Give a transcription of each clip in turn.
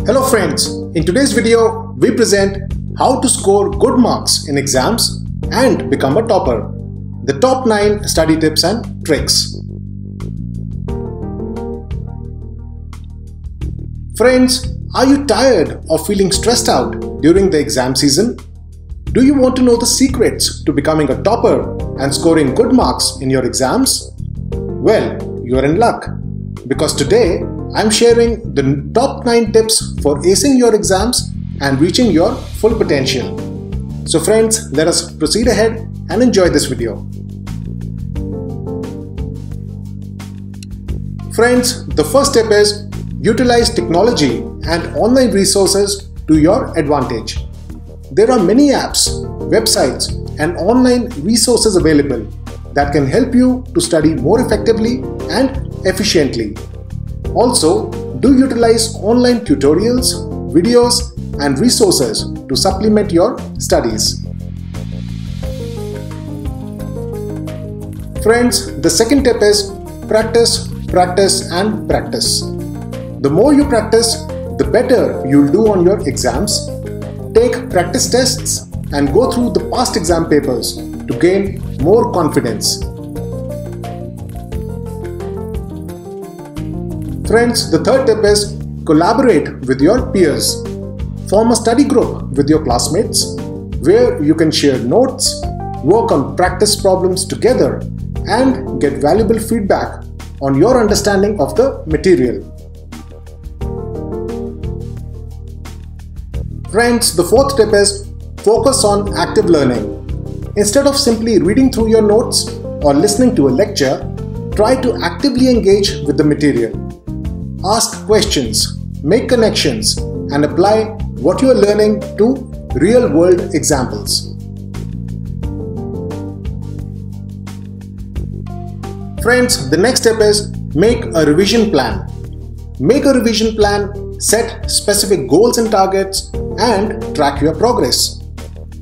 Hello friends, in today's video we present how to score good marks in exams and become a topper. The top 9 study tips and tricks. Friends, are you tired of feeling stressed out during the exam season? Do you want to know the secrets to becoming a topper and scoring good marks in your exams? Well, you're in luck, because today I'm sharing the top 9 tips for acing your exams and reaching your full potential. So friends, let us proceed ahead and enjoy this video. Friends, the first tip is utilize technology and online resources to your advantage. There are many apps, websites, and online resources available that can help you to study more effectively and efficiently. Also, do utilize online tutorials, videos, and resources to supplement your studies. Friends, the second tip is practice, practice, and practice. The more you practice, the better you'll do on your exams. Take practice tests and go through the past exam papers to gain more confidence. Friends, the third tip is collaborate with your peers. Form a study group with your classmates where you can share notes, work on practice problems together, and get valuable feedback on your understanding of the material. Friends, the fourth tip is focus on active learning. Instead of simply reading through your notes or listening to a lecture, try to actively engage with the material. Ask questions, make connections, and apply what you are learning to real-world examples. Friends, the next step is make a revision plan. Make a revision plan, set specific goals and targets, and track your progress.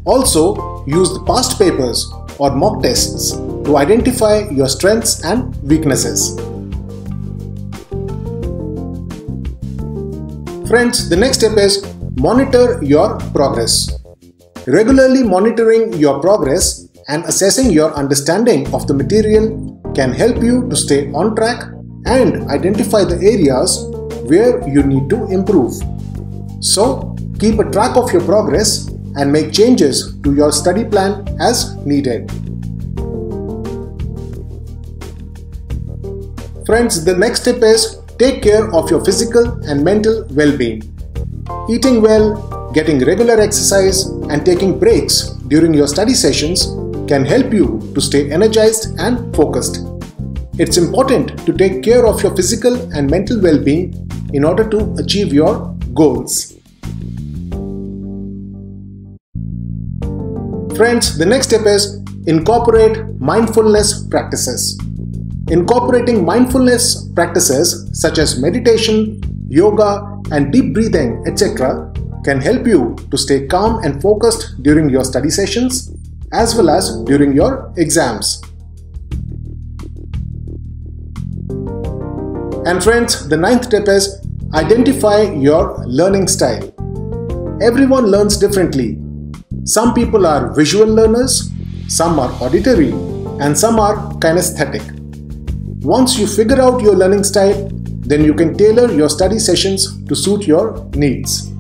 Also, use the past papers or mock tests to identify your strengths and weaknesses. Friends, the next step is monitor your progress. Regularly monitoring your progress and assessing your understanding of the material can help you to stay on track and identify the areas where you need to improve. So, keep a track of your progress and make changes to your study plan as needed. Friends, the next tip is take care of your physical and mental well-being. Eating well, getting regular exercise, and taking breaks during your study sessions can help you to stay energized and focused. It's important to take care of your physical and mental well-being in order to achieve your goals. Friends, the next step is incorporate mindfulness practices. Incorporating mindfulness practices such as meditation, yoga, and deep breathing, etc. can help you to stay calm and focused during your study sessions as well as during your exams. And friends, the ninth tip is identify your learning style. Everyone learns differently. Some people are visual learners, some are auditory, and some are kinesthetic. Once you figure out your learning style, then you can tailor your study sessions to suit your needs.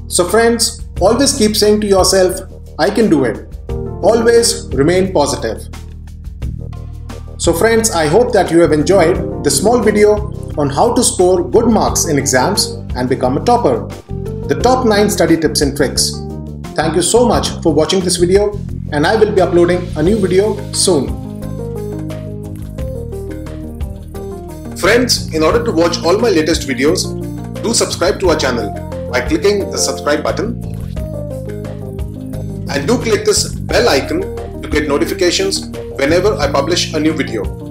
So friends, always keep saying to yourself, I can do it. Always remain positive. So friends, I hope that you have enjoyed this small video on how to score good marks in exams and become a topper. The top 9 study tips and tricks. Thank you so much for watching this video, and I will be uploading a new video soon. Friends, in order to watch all my latest videos, do subscribe to our channel by clicking the subscribe button, and do click this bell icon to get notifications whenever I publish a new video.